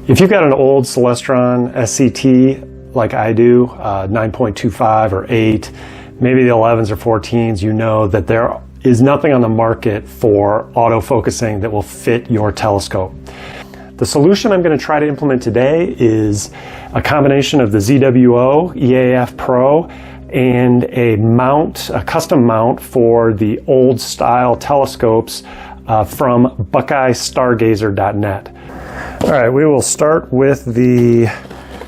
If you've got an old Celestron SCT like I do, 9.25 or 8, maybe the 11s or 14s, you know that there is nothing on the market for autofocusing that will fit your telescope. The solution I'm going to try to implement today is a combination of the ZWO EAF Pro and a custom mount for the old style telescopes from Buckeye Stargazer.net. All right, we will start with the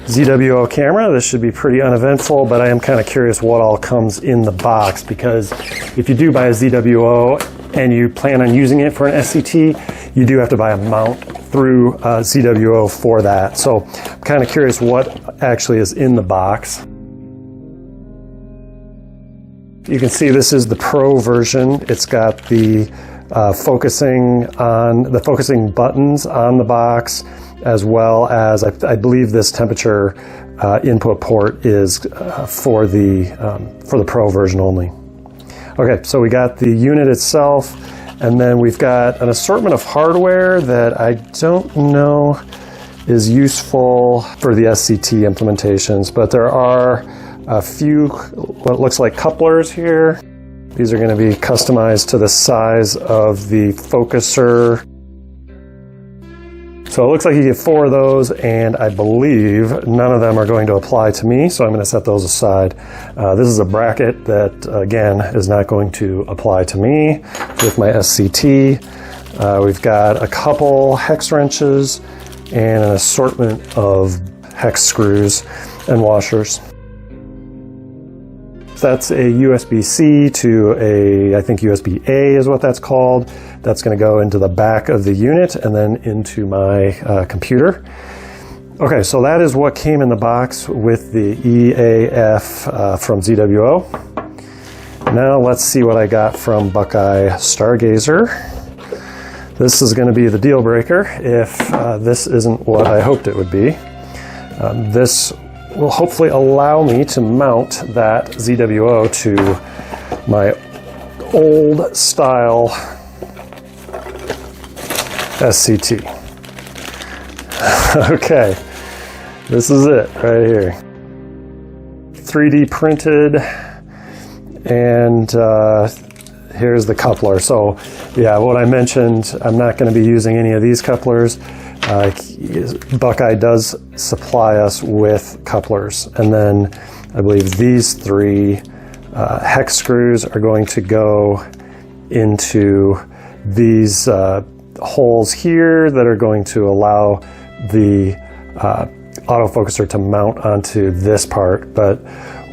ZWO camera. This should be pretty uneventful, but I am kind of curious what all comes in the box, because if you do buy a ZWO and you plan on using it for an SCT, you do have to buy a mount through ZWO for that. So I'm kind of curious what actually is in the box. You can see this is the Pro version. It's got the focusing buttons on the box, as well as I believe this temperature input port is for the Pro version only. Okay, so we got the unit itself, and then we've got an assortment of hardware that I don't know is useful for the SCT implementations, but there are a few what looks like couplers here. These are going to be customized to the size of the focuser. So it looks like you get 4 of those, and I believe none of them are going to apply to me, so I'm going to set those aside. This is a bracket that, again, is not going to apply to me with my SCT. We've got a couple hex wrenches and an assortment of hex screws and washers. That's a USB-C to I think USB-A is what that's called. That's going to go into the back of the unit and then into my computer. Okay, so that is what came in the box with the EAF from ZWO. Now let's see what I got from Buckeye Stargazer. This is going to be the deal breaker if this isn't what I hoped it would be. This will hopefully allow me to mount that ZWO to my old style SCT. Okay, this is it right here. 3D printed, and here's the coupler. So yeah, what I mentioned, I'm not going to be using any of these couplers. Buckeye does supply us with couplers, and then I believe these 3 hex screws are going to go into these holes here that are going to allow the autofocuser to mount onto this part, but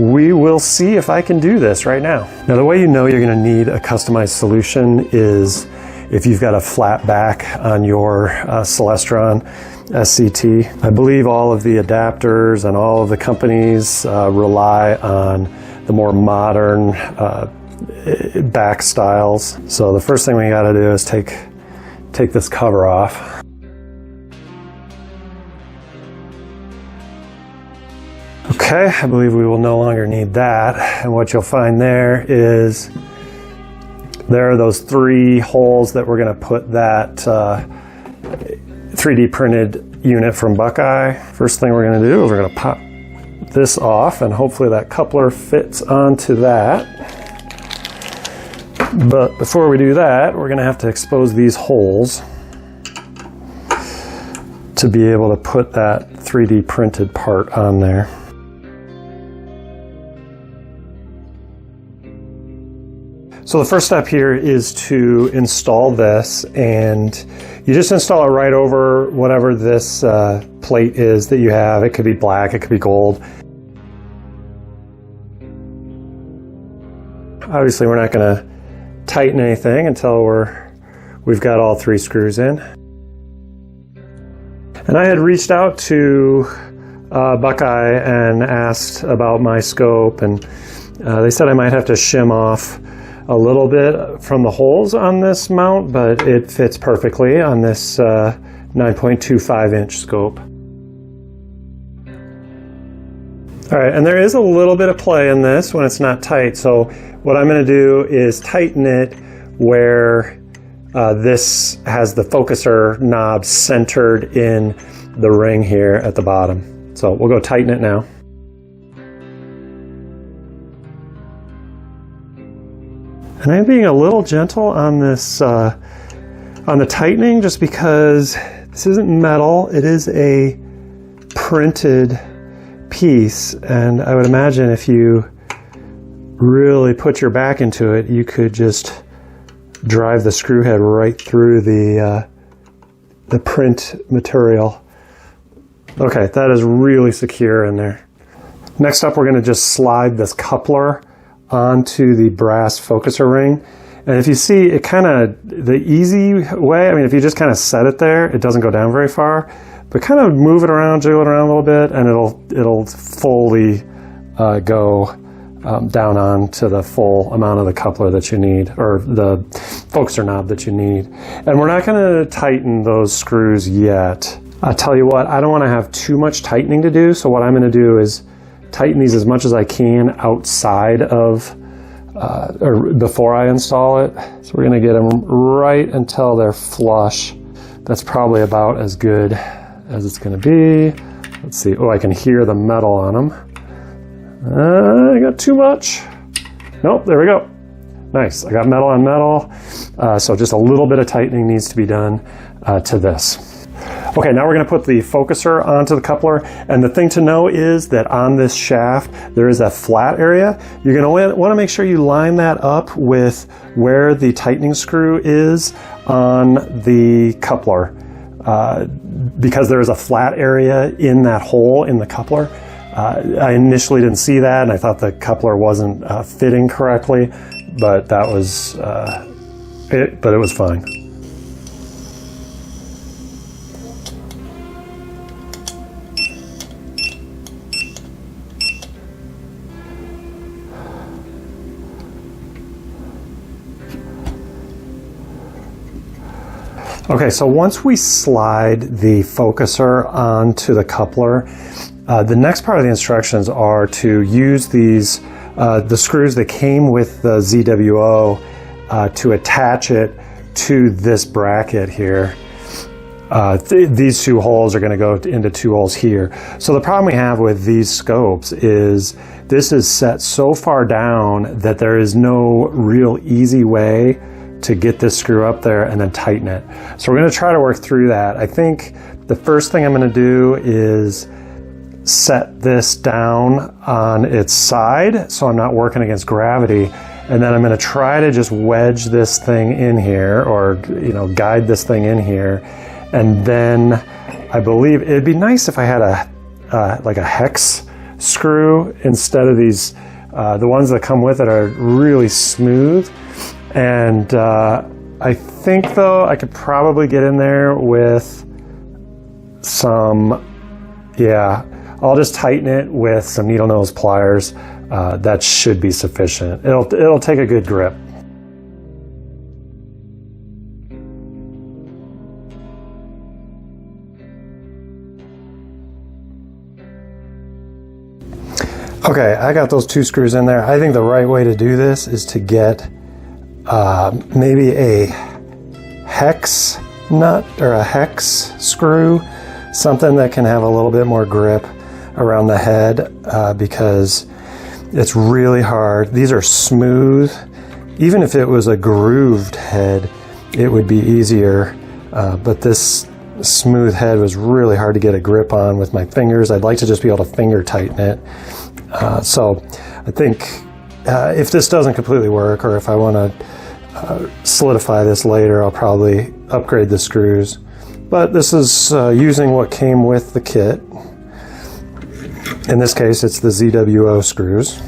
we will see if I can do this right now. Now, the way you know you're going to need a customized solution is if you've got a flat back on your Celestron SCT. I believe all of the adapters and all of the companies rely on the more modern back styles. So the first thing we got to do is take this cover off. Okay, I believe we will no longer need that. And what you'll find there is there are those 3 holes that we're going to put that 3D printed unit from Buckeye. First thing we're going to do is we're going to pop this off, and hopefully that coupler fits onto that. But before we do that, we're going to have to expose these holes to be able to put that 3D printed part on there. So the first step here is to install this, and you just install it right over whatever this plate is that you have. It could be black, it could be gold. Obviously we're not going to tighten anything until we've got all 3 screws in. And I had reached out to Buckeye and asked about my scope, and they said I might have to shim off a little bit from the holes on this mount, but it fits perfectly on this 9.25 inch scope. All right, and there is a little bit of play in this when it's not tight. So what I'm going to do is tighten it where This has the focuser knob centered in the ring here at the bottom. So we'll go tighten it now. And I'm being a little gentle on this, on the tightening, just because this isn't metal, it is a printed piece, and I would imagine if you really put your back into it, you could just drive the screw head right through the print material. Okay, that is really secure in there. Next up, we're going to just slide this coupler onto the brass focuser ring. And if you see, it kind of, the easy way, I mean, if you just kind of set it there, it doesn't go down very far, but kind of move it around, jiggle it around a little bit, and it'll fully go down onto the full amount of the coupler that you need, or the focuser knob that you need. And we're not going to tighten those screws yet. I'll tell you what, I don't want to have too much tightening to do, so what I'm going to do is tighten these as much as I can outside of, or before I install it. So we're going to get them right until they're flush. That's probably about as good as it's going to be. Let's see. Oh, I can hear the metal on them. I got too much. Nope, there we go. Nice. I got metal on metal. So just a little bit of tightening needs to be done to this. Okay, now we're going to put the focuser onto the coupler, and the thing to know is that on this shaft there is a flat area. You're going to want to make sure you line that up with where the tightening screw is on the coupler, because there is a flat area in that hole in the coupler. I initially didn't see that, and I thought the coupler wasn't fitting correctly, but that was it. But it was fine. Okay, so once we slide the focuser onto the coupler, the next part of the instructions are to use these, the screws that came with the ZWO to attach it to this bracket here. These two holes are going to go into two holes here. So the problem we have with these scopes is this is set so far down that there is no real easy way to get this screw up there and then tighten it. So we're going to try to work through that. I think the first thing I'm going to do is set this down on its side so I'm not working against gravity, and then I'm going to try to just wedge this thing in here, or guide this thing in here, and then I believe it'd be nice if I had a like a hex screw instead of these. The ones that come with it are really smooth. And I think, though, I could probably get in there with some, I'll just tighten it with some needle nose pliers. That should be sufficient. It'll take a good grip. Okay, I got those two screws in there. I think the right way to do this is to get maybe a hex nut or a hex screw, something that can have a little bit more grip around the head, because it's really hard. These are smooth. Even if it was a grooved head, it would be easier, but this smooth head was really hard to get a grip on with my fingers. I'd like to just be able to finger tighten it. So I think if this doesn't completely work, or if I want to solidify this later, I'll probably upgrade the screws. But this is using what came with the kit. In this case, it's the ZWO screws.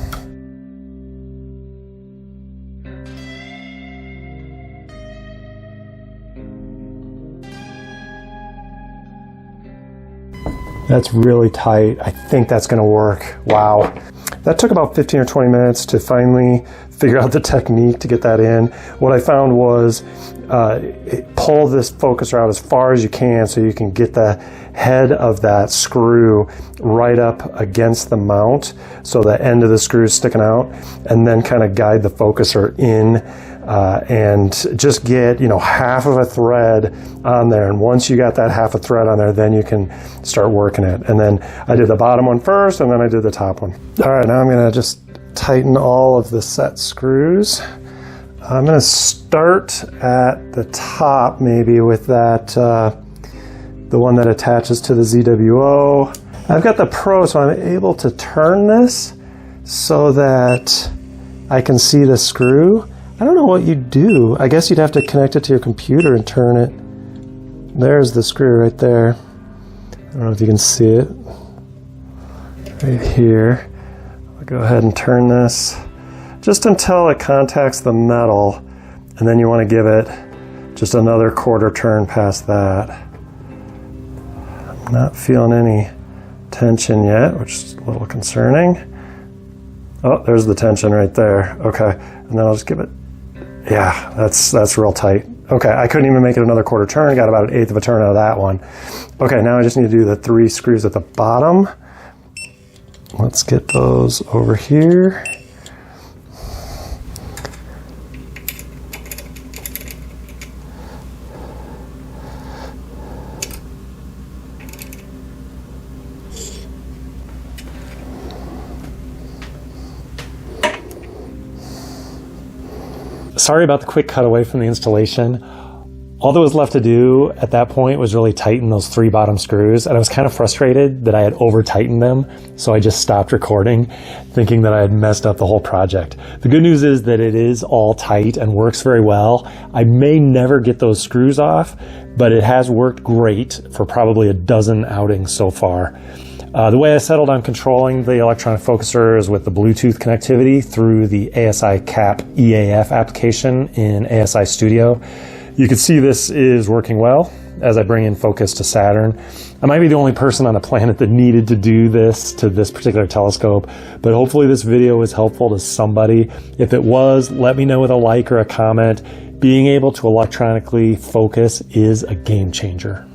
That's really tight. I think that's going to work. Wow. That took about 15 or 20 minutes to finally figure out the technique to get that in. What I found was pull this focuser out as far as you can so you can get the head of that screw right up against the mount, so the end of the screw is sticking out, and then kind of guide the focuser in and just get, you know, half of a thread on there. And once you got that half a thread on there, then you can start working it. And then I did the bottom one first, and then I did the top one. All right, now I'm gonna just tighten all of the set screws. I'm gonna start at the top maybe with that, the one that attaches to the ZWO. I've got the Pro, so I'm able to turn this so that I can see the screw. I don't know what you'd do. I guess you'd have to connect it to your computer and turn it. There's the screw right there. I don't know if you can see it. Right here. I'll go ahead and turn this just until it contacts the metal, and then you want to give it just another quarter turn past that. I'm not feeling any tension yet, which is a little concerning. Oh, there's the tension right there. Okay, and then I'll just give it, yeah, that's real tight. Okay, I couldn't even make it another quarter turn. Got about 1/8 of a turn out of that one. Okay, now I just need to do the 3 screws at the bottom. Let's get those over here. Sorry about the quick cutaway from the installation. All that was left to do at that point was really tighten those 3 bottom screws, and I was kind of frustrated that I had over-tightened them, so I just stopped recording, thinking that I had messed up the whole project. The good news is that it is all tight and works very well. I may never get those screws off, but it has worked great for probably a dozen outings so far. The way I settled on controlling the electronic focuser is with the Bluetooth connectivity through the ASI CAP EAF application in ASI Studio. You can see this is working well as I bring in focus to Saturn. I might be the only person on the planet that needed to do this to this particular telescope, but hopefully this video was helpful to somebody. If it was, let me know with a like or a comment. Being able to electronically focus is a game changer.